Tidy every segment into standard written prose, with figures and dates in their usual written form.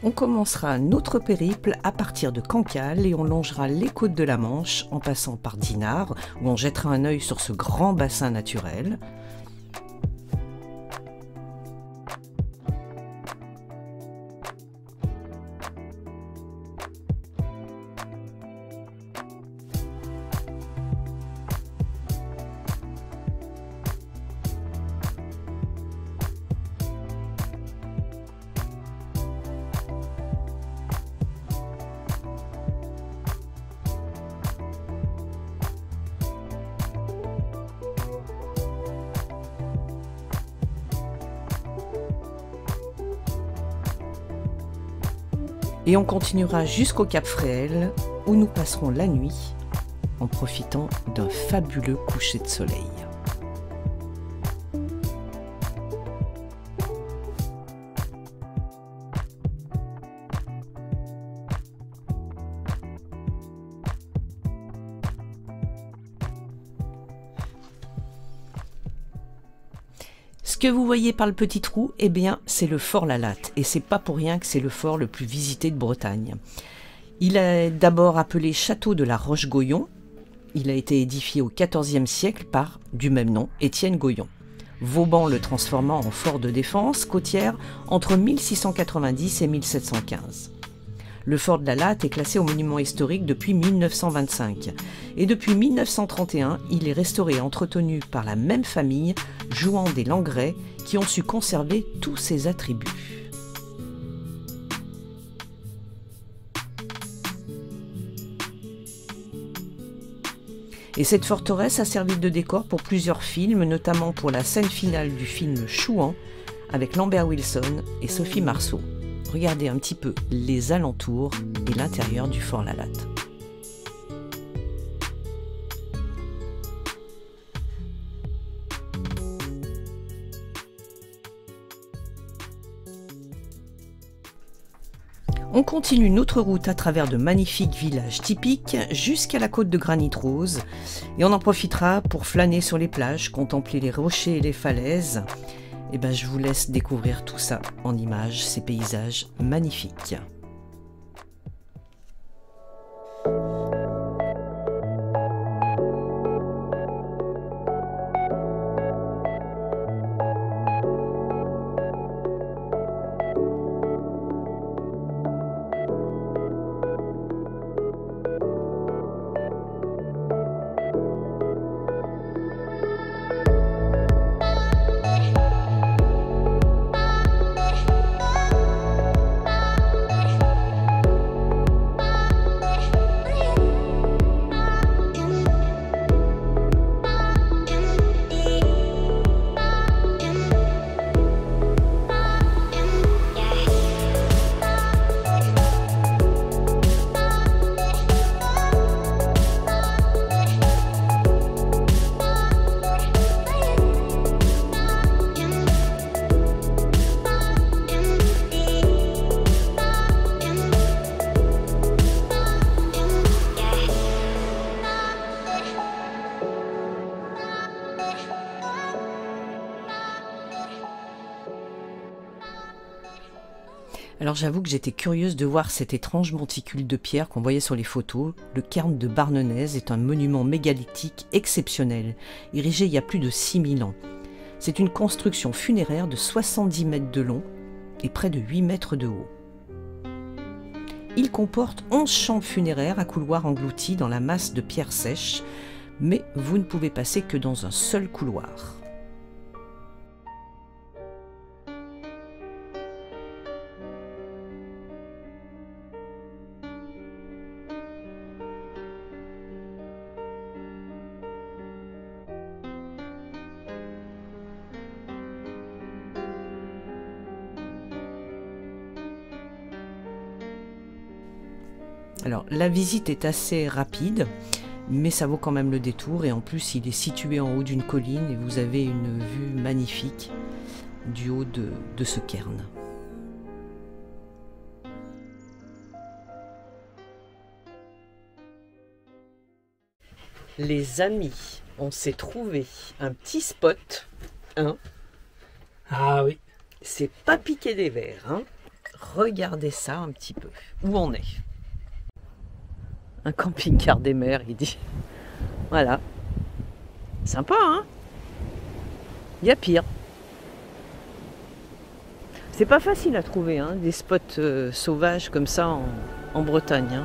On commencera notre périple à partir de Cancale et on longera les côtes de la Manche en passant par Dinard, où on jettera un œil sur ce grand bassin naturel. Et on continuera jusqu'au Cap Fréhel, où nous passerons la nuit en profitant d'un fabuleux coucher de soleil. Ce que vous voyez par le petit trou, eh bien, c'est le fort La Latte. Et c'est pas pour rien que c'est le fort le plus visité de Bretagne. Il est d'abord appelé château de la Roche-Goyon. Il a été édifié au XIVe siècle par, du même nom, Étienne Goyon. Vauban le transformant en fort de défense côtière entre 1690 et 1715. Le fort de La Latte est classé au monument historique depuis 1925. Et depuis 1931, il est restauré et entretenu par la même famille, Jouan des Langrets, qui ont su conserver tous ses attributs. Et cette forteresse a servi de décor pour plusieurs films, notamment pour la scène finale du film Chouan, avec Lambert Wilson et Sophie Marceau. Regardez un petit peu les alentours et l'intérieur du fort La Latte. On continue notre route à travers de magnifiques villages typiques jusqu'à la côte de Granit Rose et on en profitera pour flâner sur les plages, contempler les rochers et les falaises. Et ben, je vous laisse découvrir tout ça en images, ces paysages magnifiques. Alors j'avoue que j'étais curieuse de voir cet étrange monticule de pierre qu'on voyait sur les photos. Le cairn de Barnenez est un monument mégalithique exceptionnel, érigé il y a plus de 6000 ans. C'est une construction funéraire de 70 mètres de long et près de 8 mètres de haut. Il comporte 11 chambres funéraires à couloirs engloutis dans la masse de pierres sèches, mais vous ne pouvez passer que dans un seul couloir. Alors, la visite est assez rapide, mais ça vaut quand même le détour. Et en plus, il est situé en haut d'une colline et vous avez une vue magnifique du haut de ce cairn. Les amis, on s'est trouvé un petit spot. Hein. Ah oui. C'est pas piqué des verres. Hein. Regardez ça un petit peu. Où on est. Un camping-car des mers, il dit. Voilà. Sympa, hein? Il y a pire. C'est pas facile à trouver, hein, des spots sauvages comme ça en Bretagne. Hein.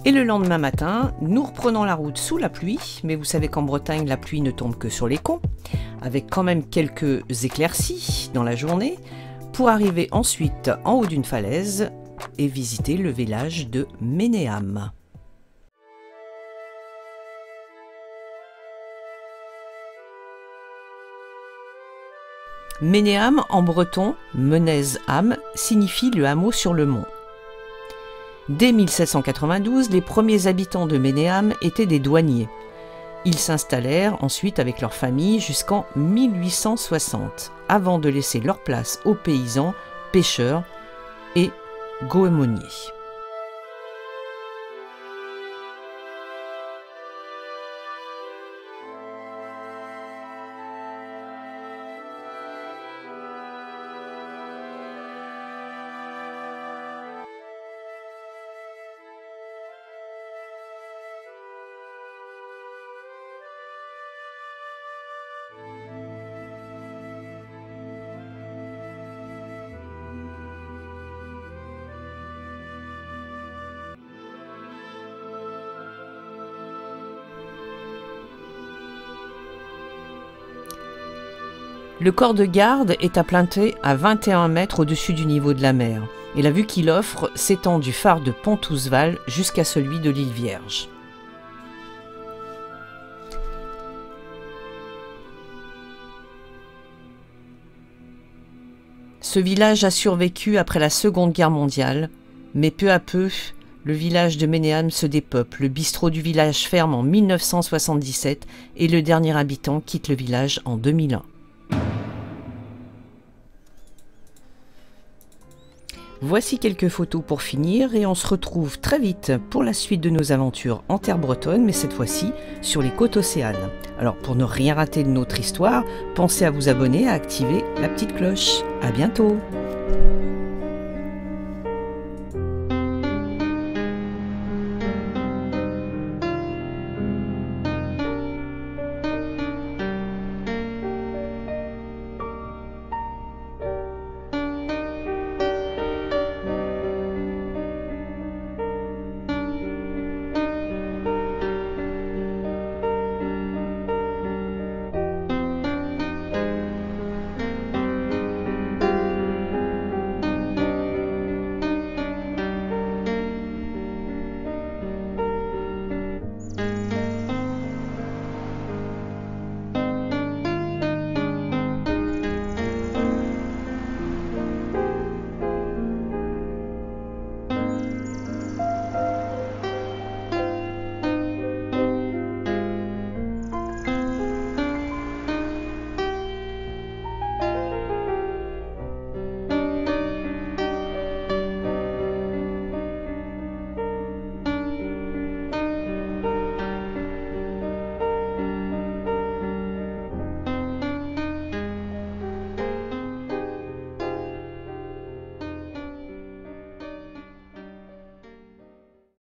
Et le lendemain matin, nous reprenons la route sous la pluie, mais vous savez qu'en Bretagne, la pluie ne tombe que sur les cons, avec quand même quelques éclaircies dans la journée, pour arriver ensuite en haut d'une falaise et visiter le village de Ménéam. Ménéam en breton, Menez-Am, signifie le hameau sur le mont. Dès 1792, les premiers habitants de Ménéam étaient des douaniers. Ils s'installèrent ensuite avec leur famille jusqu'en 1860, avant de laisser leur place aux paysans, pêcheurs et goémoniers. Le corps de garde est implanté à 21 mètres au-dessus du niveau de la mer, et la vue qu'il offre s'étend du phare de Pontousval jusqu'à celui de l'île Vierge. Ce village a survécu après la Seconde Guerre mondiale, mais peu à peu, le village de Ménéam se dépeuple. Le bistrot du village ferme en 1977 et le dernier habitant quitte le village en 2001. Voici quelques photos pour finir et on se retrouve très vite pour la suite de nos aventures en terre bretonne, mais cette fois-ci sur les côtes océanes. Alors pour ne rien rater de notre histoire, pensez à vous abonner, à activer la petite cloche. À bientôt!